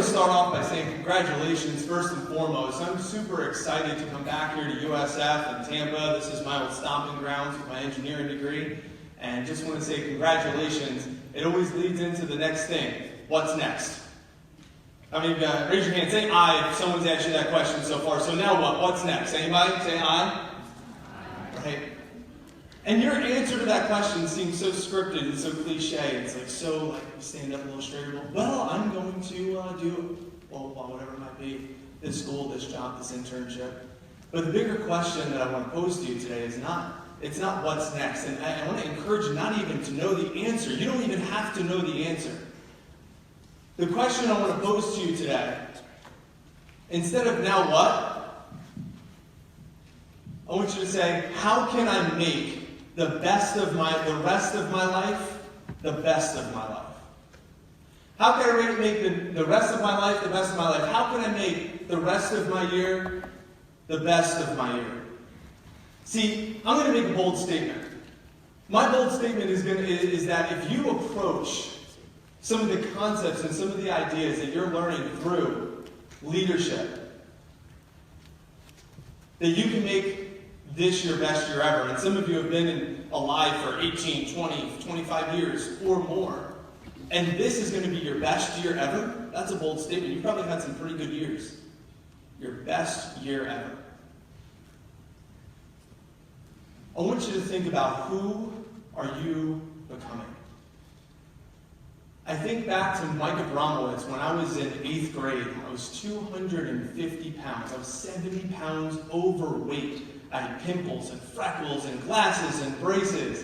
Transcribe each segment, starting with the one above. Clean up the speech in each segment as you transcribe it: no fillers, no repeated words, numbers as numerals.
want to start off by saying congratulations first and foremost. I'm super excited to come back here to USF in Tampa. This is my old stomping grounds with my engineering degree. And just want to say congratulations. It always leads into the next thing. What's next? I mean, raise your hand. Say aye if someone's asked you that question so far. So now what? What's next? Anybody? Say aye. Right. And your answer to that question seems so scripted and so cliche. It's like so like stand up a little straighter. Well, I'm going to do whatever it might be, this school, this job, this internship. But the bigger question that I want to pose to you today is it's not what's next. And I want to encourage you not even to know the answer. You don't even have to know the answer. The question I want to pose to you today, instead of now what, I want you to say, how can I make the rest of my life, the best of my life? How can I make the rest of my life the best of my life? How can I make the rest of my year the best of my year? See, I'm going to make a bold statement. My bold statement is that if you approach some of the concepts and some of the ideas that you're learning through leadership, that you can make this your best year ever. And some of you have been alive for 18, 20, 25 years or more. And this is going to be your best year ever. That's a bold statement. You've probably had some pretty good years. Your best year ever. I want you to think about, who are you becoming? I think back to Mike Abramowitz when I was in 8th grade. I was 250 pounds. I was 70 pounds overweight. I had pimples and freckles and glasses and braces.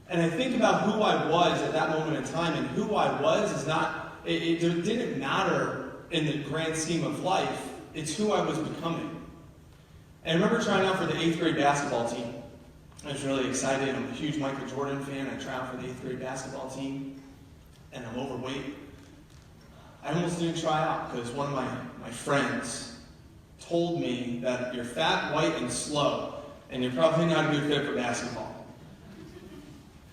And I think about who I was at that moment in time, and who I was is not, it didn't matter in the grand scheme of life. It's who I was becoming. And I remember trying out for the 8th grade basketball team. I was really excited. I'm a huge Michael Jordan fan. I tried out for the 8th grade basketball team, and I'm overweight. I almost didn't try out because one of my friends told me that you're fat, white, and slow, and you're probably not a good fit for basketball.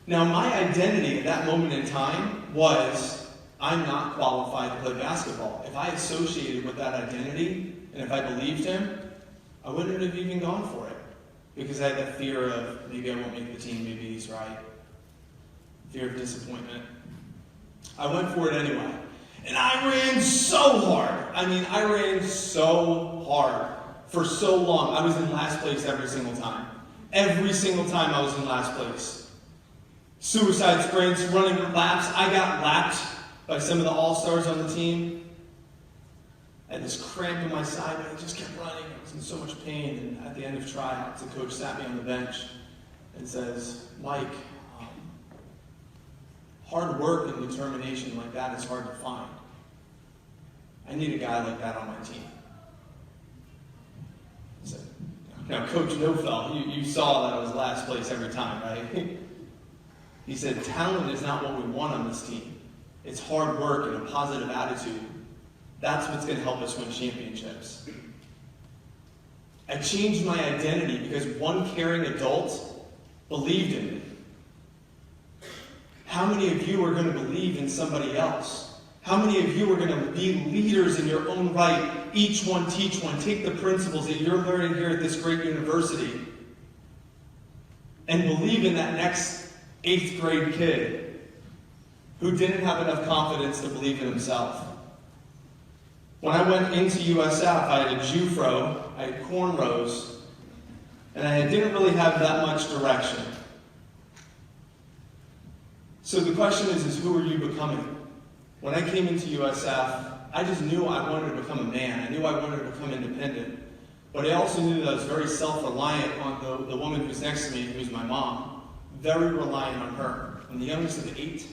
Now, my identity at that moment in time was, I'm not qualified to play basketball. If I associated with that identity, and if I believed him, I wouldn't have even gone for it. Because I had that fear of, maybe I won't make the team, maybe he's right. Fear of disappointment. I went for it anyway. And I ran so hard. I ran so hard for so long. I was in last place every single time. Every single time I was in last place. Suicide sprints, running laps. I got lapped by some of the all-stars on the team. I had this cramp in my side, and I just kept running. I was in so much pain. And at the end of tryouts, the coach sat me on the bench and says, Mike, hard work and determination like that is hard to find. I need a guy like that on my team. I said, now, Coach Nofel, you saw that I was last place every time, right? He said, talent is not what we want on this team. It's hard work and a positive attitude. That's what's going to help us win championships. I changed my identity because one caring adult believed in me. How many of you are going to believe in somebody else? How many of you are going to be leaders in your own right? Each one teach one. Take the principles that you're learning here at this great university and believe in that next 8th grade kid who didn't have enough confidence to believe in himself. When I went into USF, I had a Jufro, I had cornrows, and I didn't really have that much direction. So the question is who are you becoming? When I came into USF, I just knew I wanted to become a man. I knew I wanted to become independent. But I also knew that I was very self-reliant on the woman who's next to me, who's my mom. Very reliant on her. I'm the youngest of 8.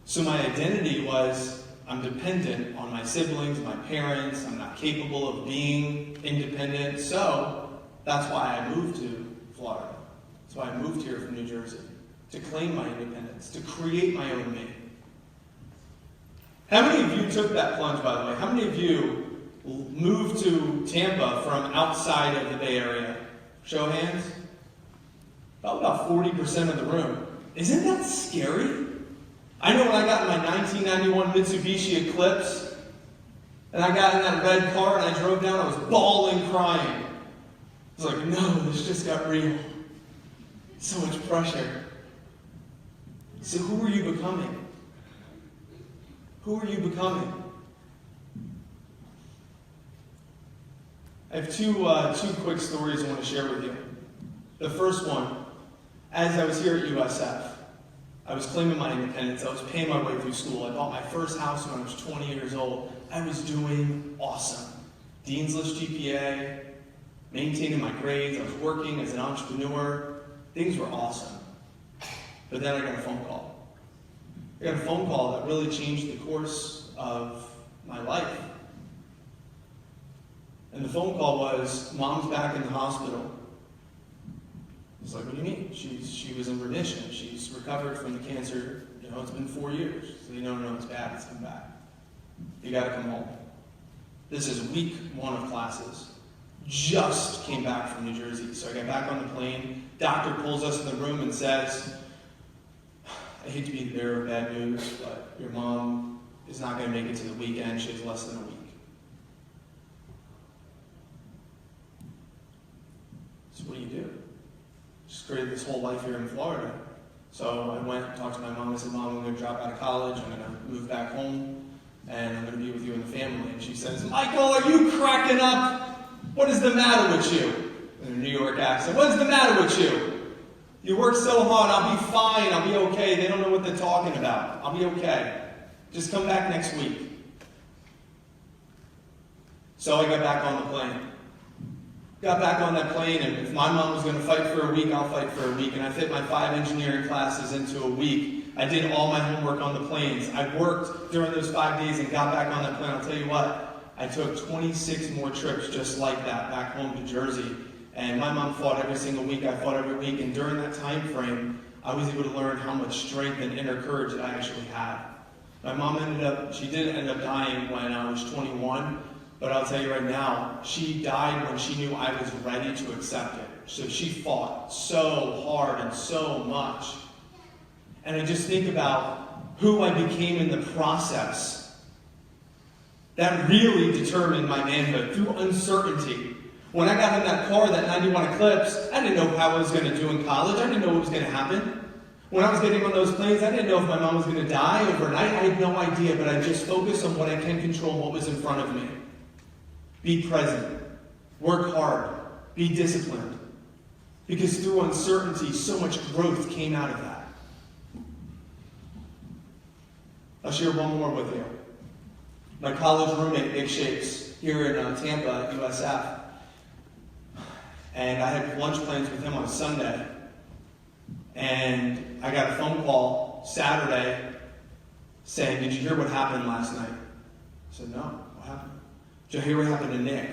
So my identity was, I'm dependent on my siblings, my parents. I'm not capable of being independent. So that's why I moved to Florida. That's why I moved here from New Jersey. To claim my independence. To create my own me. How many of you took that plunge, by the way? How many of you moved to Tampa from outside of the Bay Area? Show of hands. About 40% of the room. Isn't that scary? I know when I got my 1991 Mitsubishi Eclipse, And I got in that red car and I drove down, I was bawling, crying. I was like, no, this just got real. So much pressure. So who are you becoming? Who are you becoming? I have two quick stories I want to share with you. The first one, as I was here at USF, I was claiming my independence. I was paying my way through school. I bought my first house when I was 20 years old. I was doing awesome. Dean's List GPA, maintaining my grades. I was working as an entrepreneur. Things were awesome. But then I got a phone call. I got a phone call that really changed the course of my life. And the phone call was, Mom's back in the hospital. I was like, what do you mean? She was in remission. She's recovered from the cancer. It's been 4 years. So no, it's bad. It's come back. You got to come home. This is week 1 of classes. Just came back from New Jersey. So I got back on the plane. Doctor pulls us in the room and says, I hate to be the bearer of bad news, but your mom is not going to make it to the weekend. She has less than a week. So what do? Just created this whole life here in Florida. So I went and talked to my mom. I said, Mom, I'm going to drop out of college. I'm going to move back home. And I'm going to be with you and the family. And she says, Michael, are you cracking up? What is the matter with you? In a New York accent. What is the matter with you? You work so hard. I'll be fine. I'll be okay. They don't know what they're talking about. I'll be okay. Just come back next week. So I got back on the plane. Got back on that plane, and if my mom was going to fight for a week, I'll fight for a week. And I fit my 5 engineering classes into a week. I did all my homework on the planes. I worked during those 5 days and got back on that plane. I'll tell you what, I took 26 more trips just like that back home to Jersey. And my mom fought every single week. I fought every week. And during that time frame, I was able to learn how much strength and inner courage that I actually had. My mom she did end up dying when I was 21. But I'll tell you right now, she died when she knew I was ready to accept it. So she fought so hard and so much. And I just think about who I became in the process. That really determined my manhood through uncertainty. When I got in that car, that 91 Eclipse, I didn't know how I was going to do in college. I didn't know what was going to happen. When I was getting on those planes, I didn't know if my mom was going to die overnight. I had no idea, but I just focused on what I can control, what was in front of me. Be present. Work hard. Be disciplined. Because through uncertainty, so much growth came out of that. I'll share one more with you. My college roommate, Nick Shapes, here in Tampa at USF. And I had lunch plans with him on Sunday. And I got a phone call Saturday saying, did you hear what happened last night? I said, no. What happened? Did you hear what happened to Nick?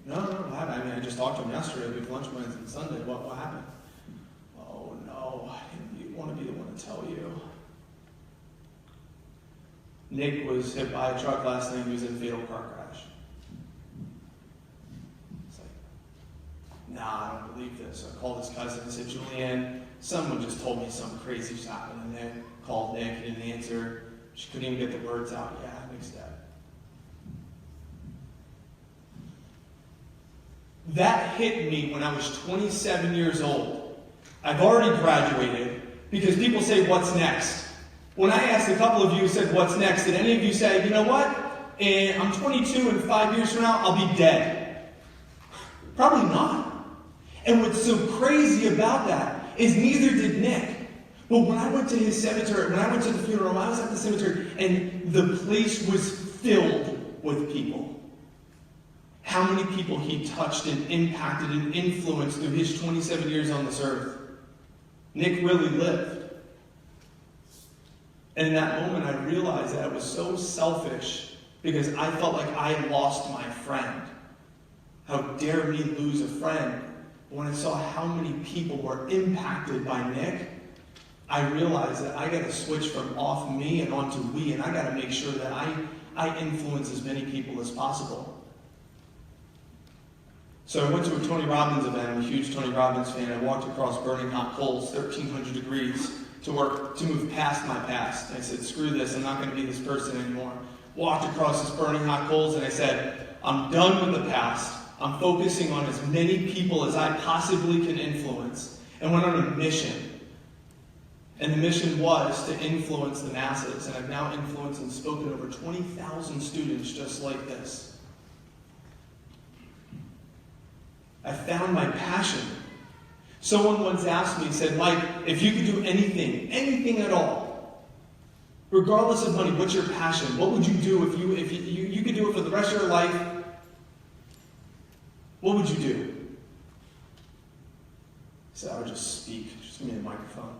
No, what happened? I mean, I just talked to him yesterday. We have lunch plans on Sunday. What happened? Oh, no. I didn't want to be the one to tell you. Nick was hit by a truck last night. He was in a fatal car crash. It's like, nah, I don't believe this. So I called his cousin and said, Julianne, someone just told me something crazy's happening there. Called Nick, he didn't answer. She couldn't even get the words out. Yeah, Nick's dead. That hit me when I was 27 years old. I've already graduated because people say, what's next? When I asked a couple of you who said, what's next? Did any of you say, you know what? I'm 22 and 5 years from now, I'll be dead? Probably not. And what's so crazy about that is neither did Nick. But when I went to his cemetery, when I went to the funeral, I was at the cemetery and the place was filled with people. How many people he touched and impacted and influenced through his 27 years on this earth. Nick really lived. And in that moment, I realized that I was so selfish because I felt like I had lost my friend. How dare me lose a friend? But when I saw how many people were impacted by Nick, I realized that I got to switch from off me and onto we, and I got to make sure that I influence as many people as possible. So I went to a Tony Robbins event. I'm a huge Tony Robbins fan. I walked across burning hot coals, 1,300 degrees, to move past my past. I said, screw this. I'm not going to be this person anymore. walked across this burning hot coals, and I said, I'm done with the past. I'm focusing on as many people as I possibly can influence, and went on a mission. And the mission was to influence the masses, and I've now influenced and spoken over 20,000 students just like this. I found my passion. Someone once asked me, said, Mike, if you could do anything at all, regardless of money, what's your passion? What would you do if you could do it for the rest of your life? What would you do? I said, I would just speak. Just give me a microphone.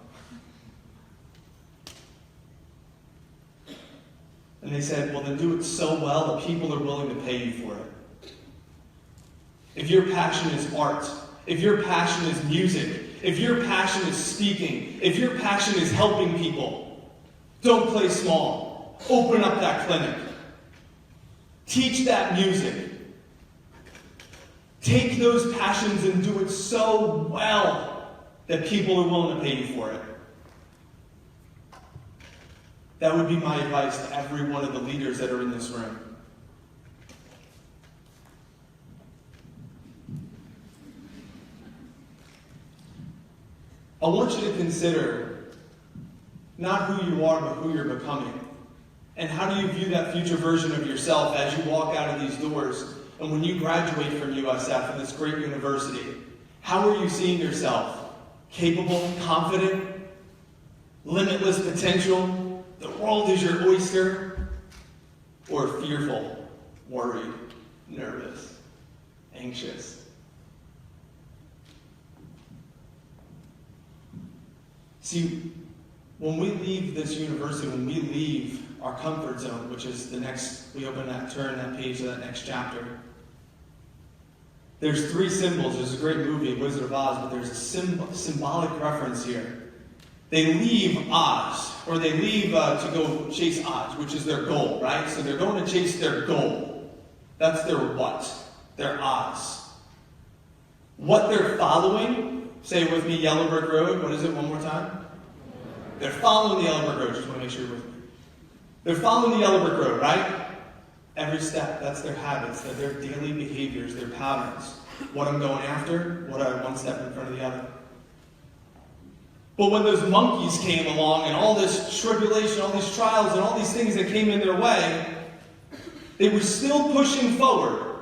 And they said, well, then do it so well that people are willing to pay you for it. If your passion is art, if your passion is music, if your passion is speaking, if your passion is helping people, don't play small. Open up that clinic. Teach that music. Take those passions and do it so well that people are willing to pay you for it. That would be my advice to every one of the leaders that are in this room. I want you to consider not who you are, but who you're becoming. And how do you view that future version of yourself as you walk out of these doors and when you graduate from USF and this great university? How are you seeing yourself? Capable, confident, limitless potential? The world is your oyster? Or fearful, worried, nervous, anxious? See, when we leave this university, when we leave our comfort zone, which is the next, we open that, turn that page to that next chapter. There's three symbols. There's a great movie, Wizard of Oz, but there's a symbolic reference here. They leave Oz, or they leave to go chase Oz, which is their goal, right? So they're going to chase their goal. That's their what? Their Oz. What they're following, say it with me, Yellow Brick Road. What is it? One more time. They're following the Yellow Brick Road. Just want to make sure you're with me. They're following the Yellow Brick Road, right? Every step, that's their habits, that's their daily behaviors, their patterns. What I'm going after, what I one step in front of the other. But when those monkeys came along and all this tribulation, all these trials and all these things that came in their way, they were still pushing forward.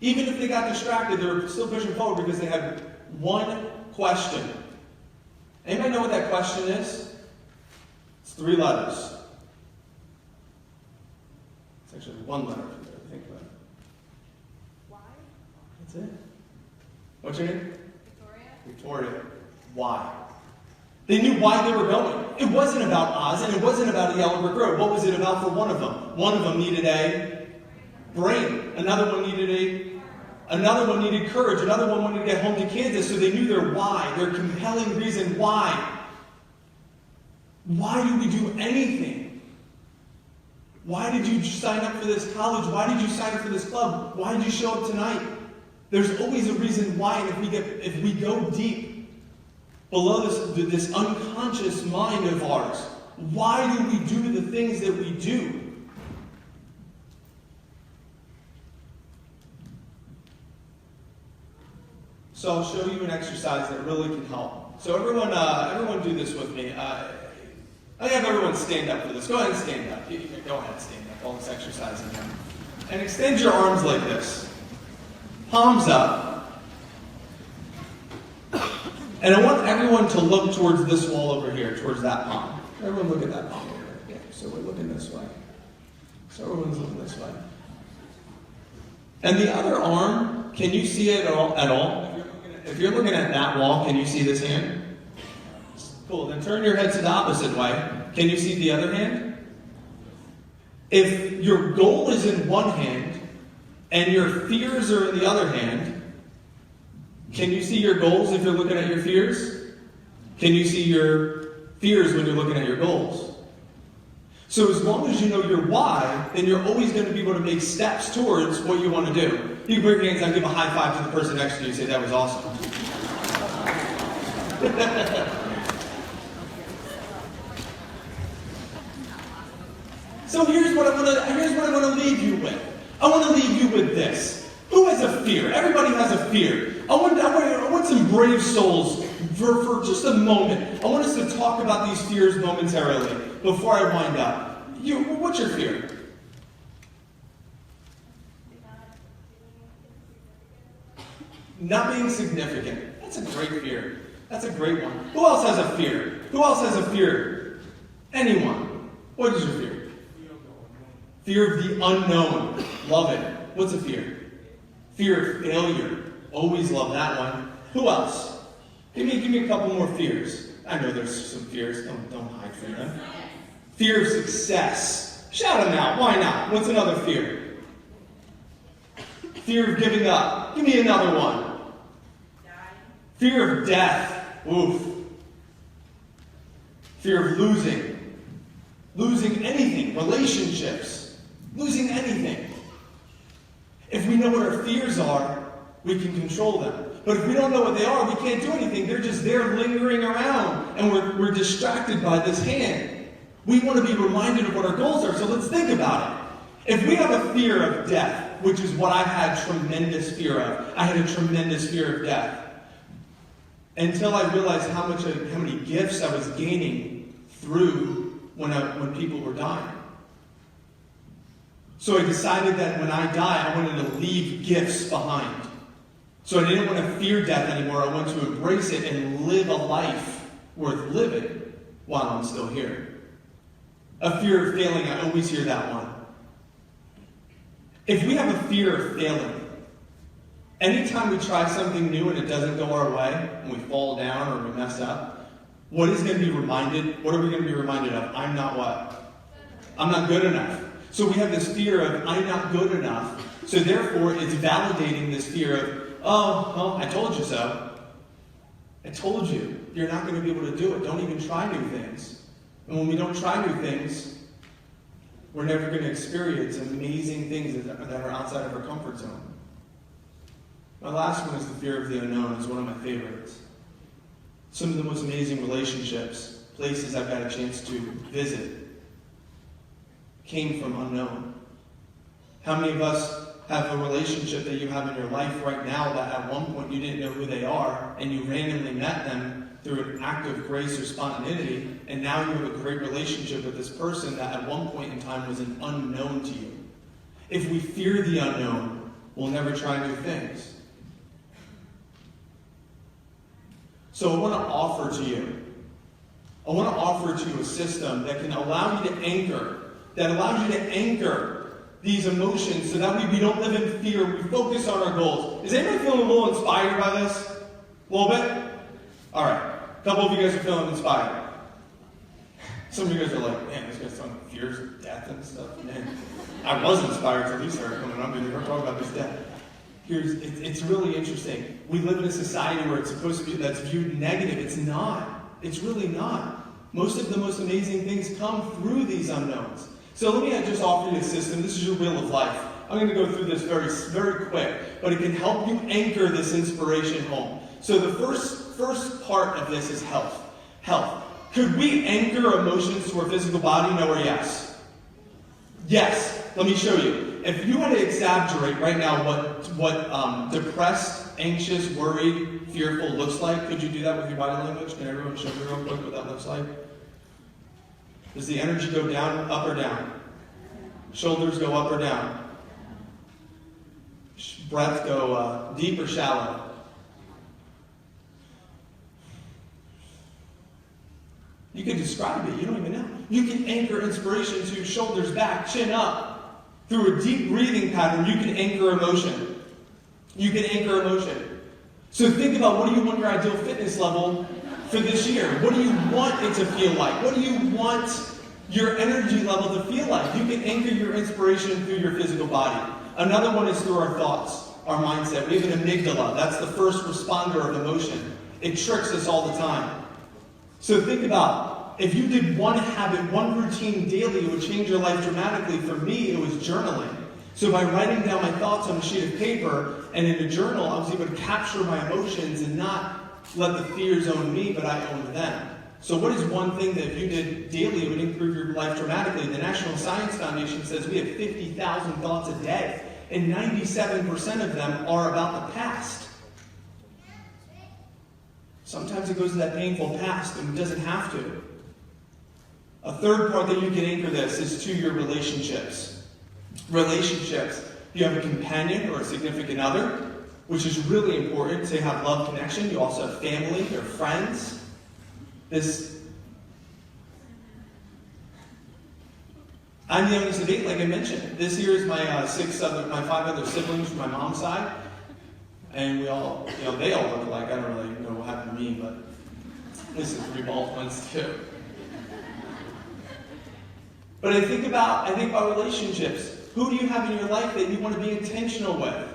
Even if they got distracted, they were still pushing forward because they had one question. Anybody know what that question is? It's 3 letters. It's actually 1 letter if you think about it. Why? That's it. What's your name? Victoria. Why? They knew why they were going. It wasn't about Oz, and it wasn't about a Yellow Brick Road. What was it about for one of them? One of them needed a brain. Another one needed courage. Another one wanted to get home to Kansas, so they knew their why, their compelling reason why. Why do we do anything? Why did you sign up for this college? Why did you sign up for this club? Why did you show up tonight? There's always a reason why, and if we go deep below this unconscious mind of ours, why do we do the things that we do? So I'll show you an exercise that really can help. So everyone do this with me. I have everyone stand up for this. Go ahead and stand up. Go ahead and stand up. All this exercise in there. And extend your arms like this. Palms up. And I want everyone to look towards this wall over here, towards that palm. Everyone look at that palm over there. Yeah, so we're looking this way. So everyone's looking this way. And the other arm, can you see it at all? If you're looking at that wall, can you see this hand? Cool. Then turn your head to the opposite way. Can you see the other hand? If your goal is in one hand and your fears are in the other hand, can you see your goals if you're looking at your fears? Can you see your fears when you're looking at your goals? So as long as you know your why, then you're always going to be able to make steps towards what you want to do. You can put your hands down, give a high five to the person next to you and say, that was awesome. So here's what I want to leave you with. I want to leave you with this. Who has a fear? Everybody has a fear. I want some brave souls for just a moment. I want us to talk about these fears momentarily before I wind up. What's your fear? Not being significant. That's a great fear. That's a great one. Who else has a fear? Who else has a fear? Anyone. What is your fear? Fear of the unknown. Love it. What's a fear? Fear of failure. Always love that one. Who else? Give me a couple more fears. I know there's some fears. Don't hide from them. Fear of success. Shout them out. Why not? What's another fear? Fear of giving up. Give me another one. Fear of death. Oof. Fear of losing. Losing anything. Relationships. Losing anything. If we know what our fears are, we can control them. But if we don't know what they are, we can't do anything. They're just there lingering around, and we're distracted by this hand. We want to be reminded of what our goals are, so let's think about it. If we have a fear of death, which is what I had tremendous fear of, I had a tremendous fear of death. Until I realized how many gifts I was gaining through when people were dying. So I decided that when I die, I wanted to leave gifts behind. So I didn't want to fear death anymore. I wanted to embrace it and live a life worth living while I'm still here. A fear of failing, I always hear that one. If we have a fear of failing, anytime we try something new and it doesn't go our way, and we fall down or we mess up, what are we going to be reminded of? I'm not what? I'm not good enough. So we have this fear of, I'm not good enough. So therefore, it's validating this fear of, oh, I told you so. I told you. You're not going to be able to do it. Don't even try new things. And when we don't try new things, we're never going to experience amazing things that are outside of our comfort zone. My last one is the fear of the unknown. It's one of my favorites. Some of the most amazing relationships, places I've got a chance to visit, came from unknown. How many of us have a relationship that you have in your life right now that at one point you didn't know who they are, and you randomly met them through an act of grace or spontaneity, and now you have a great relationship with this person that at one point in time was an unknown to you? If we fear the unknown, we'll never try new things. So I want to offer to you a system that can allow you to anchor, these emotions so that we don't live in fear. We focus on our goals. Is anybody feeling a little inspired by this? A little bit? All right. A couple of you guys are feeling inspired. Some of you guys are like, man, this guy's talking about fears of death and stuff. Man, I was inspired till these started coming up and we're talking about this death. It's really interesting. We live in a society where it's supposed to be, that's viewed negative. It's not. It's really not. Most of the most amazing things come through these unknowns. So let me just offer you a system. This is your wheel of life. I'm going to go through this very, very quick, but it can help you anchor this inspiration home. So the first part of this is health. Health. Could we anchor emotions to our physical body? No or yes? Yes. Let me show you. If you want to exaggerate right now what depressed, anxious, worried, fearful looks like, could you do that with your body language? Can everyone show me real quick what that looks like? Does the energy go down, up or down? Shoulders go up or down? Breath go deep or shallow? You can describe it. You don't even know. You can anchor inspiration to shoulders back, chin up. Through a deep breathing pattern, you can anchor emotion. You can anchor emotion. So think about, what do you want your ideal fitness level for this year? What do you want it to feel like? What do you want your energy level to feel like? You can anchor your inspiration through your physical body. Another one is through our thoughts, our mindset. We have an amygdala. That's the first responder of emotion. It tricks us all the time. So think about, if you did one habit, one routine daily, it would change your life dramatically. For me, it was journaling. So by writing down my thoughts on a sheet of paper and in a journal, I was able to capture my emotions and not let the fears own me, but I owned them. So what is one thing that if you did daily, it would improve your life dramatically? The National Science Foundation says we have 50,000 thoughts a day, and 97% of them are about the past. Sometimes it goes to that painful past, and it doesn't have to. A third part that you can anchor this is to your relationships. Relationships. You have a companion or a significant other, which is really important to have love connection. You also have family or friends. I'm the youngest of 8, like I mentioned. This year is my 5 other siblings from my mom's side. And we all, they all look alike. I don't really know what happened to me, but this is 3 bald ones too. But I think about relationships. Who do you have in your life that you want to be intentional with?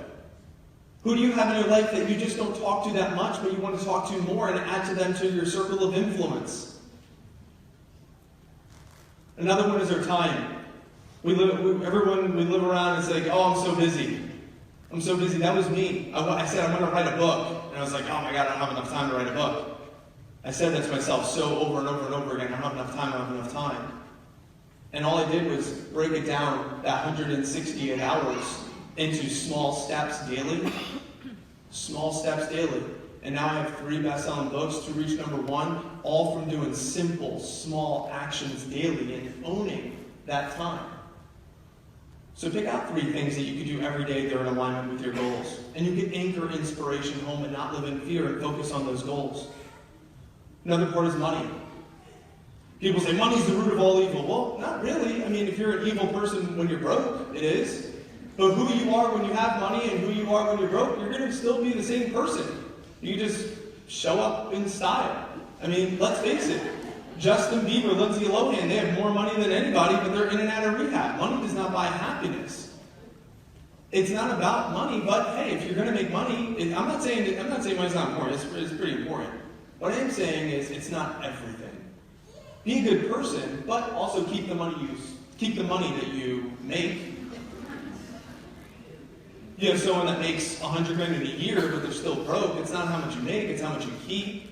Who do you have in your life that you just don't talk to that much, but you want to talk to more and add to them to your circle of influence? Another one is our time. We live around and say, oh, I'm so busy. I'm so busy. That was me. I said I'm going to write a book. And I was like, oh my God, I don't have enough time to write a book. I said that to myself so over and over and over again. I don't have enough time, I don't have enough time. And all I did was break it down, that 168 hours, into small steps daily. Small steps daily. And now I have 3 best-selling books to reach number 1, all from doing simple, small actions daily and owning that time. So pick out 3 things that you can do every day that are in alignment with your goals. And you can anchor inspiration home and not live in fear and focus on those goals. Another part is money. People say money's the root of all evil. Well, not really. I mean, if you're an evil person when you're broke, it is. But who you are when you have money and who you are when you're broke, you're going to still be the same person. You just show up in style. I mean, let's face it. Justin Bieber, Lindsay Lohan, they have more money than anybody, but they're in and out of rehab. Money does not buy happiness. It's not about money, but hey, if you're going to make money, I'm not saying money's not important. It's pretty important. What I am saying is it's not everything. Be a good person, but also keep the money that you make. You have someone that makes $100,000 in a year, but they're still broke. It's not how much you make, it's how much you keep.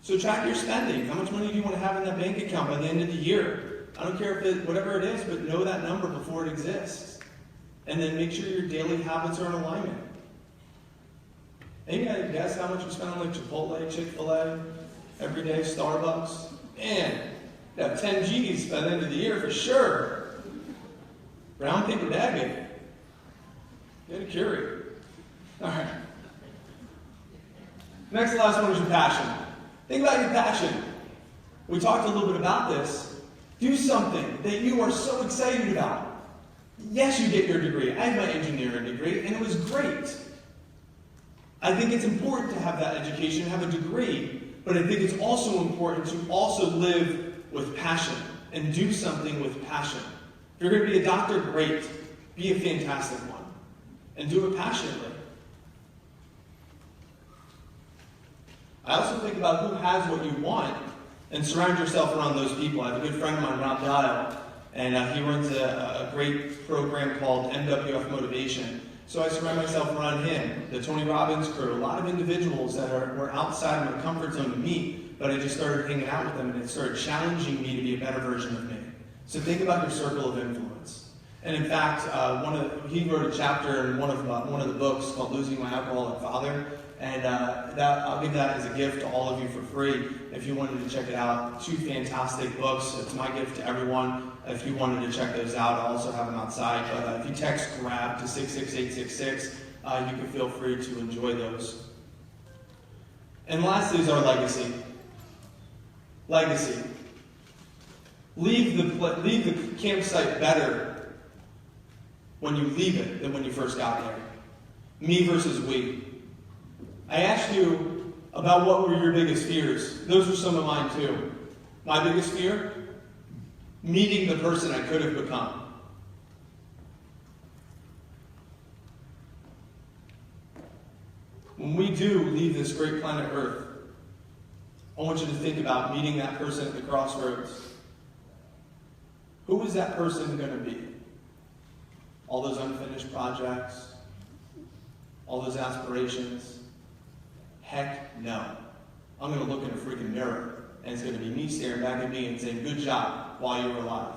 So track your spending. How much money do you want to have in that bank account by the end of the year? I don't care whatever it is, but know that number before it exists. And then make sure your daily habits are in alignment. Maybe I guess how much you spend on like Chipotle, Chick-fil-A, every day, Starbucks. Man, you have 10 G's by the end of the year for sure. Brown paper bag it. Get a Keurig. All right. Next, last one is your passion. Think about your passion. We talked a little bit about this. Do something that you are so excited about. Yes, you get your degree. I have my engineering degree, and it was great. I think it's important to have that education, have a degree, but I think it's also important to also live with passion and do something with passion. If you're going to be a doctor, great. Be a fantastic one. And do it passionately. I also think about who has what you want and surround yourself around those people. I have a good friend of mine, Rob Dial, and he runs a great program called MWF Motivation. So I surround myself around him, the Tony Robbins crew, a lot of individuals that were outside of my comfort zone to meet, but I just started hanging out with them and it started challenging me to be a better version of me. So think about your circle of influence. And in fact, he wrote a chapter in one of the books called Losing My Alcoholic Father, and I'll give that as a gift to all of you for free if you wanted to check it out. 2 fantastic books. It's my gift to everyone. If you wanted to check those out, I'll also have them outside. But if you text GRAB to 66866, you can feel free to enjoy those. And lastly is our legacy. Legacy. Leave the campsite better when you leave it than when you first got there. Me versus we. I asked you about what were your biggest fears. Those were some of mine too. My biggest fear? Meeting the person I could have become. When we do leave this great planet Earth, I want you to think about meeting that person at the crossroads. Who is that person going to be? All those unfinished projects? All those aspirations? Heck no. I'm going to look in a freaking mirror and it's going to be me staring back at me and saying, good job, while you're alive.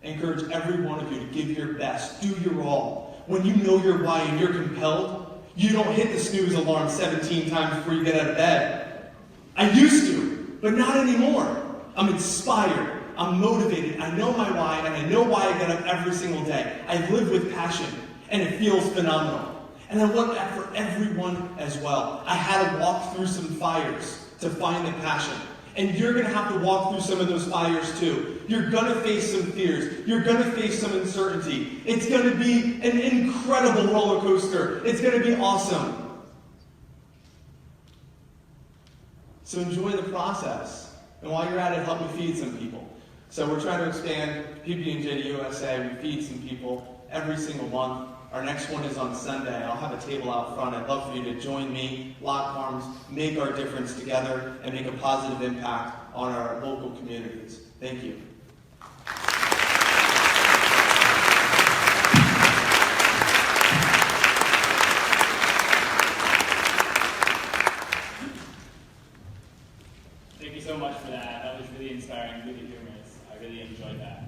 I encourage every one of you to give your best, do your all. When you know your why and you're compelled, you don't hit the snooze alarm 17 times before you get out of bed. I used to, but not anymore. I'm inspired. I'm motivated. I know my why, and I know why I get up every single day. I live with passion, and it feels phenomenal. And I want that for everyone as well. I had to walk through some fires to find the passion. And you're going to have to walk through some of those fires too. You're going to face some fears. You're going to face some uncertainty. It's going to be an incredible roller coaster. It's going to be awesome. So enjoy the process. And while you're at it, help me feed some people. So we're trying to expand PB&J to USA. We feed some people every single month. Our next one is on Sunday. I'll have a table out front. I'd love for you to join me, lock arms, make our difference together, and make a positive impact on our local communities. Thank you. Thank you so much for that. That was really inspiring, really humorous. I really enjoyed that.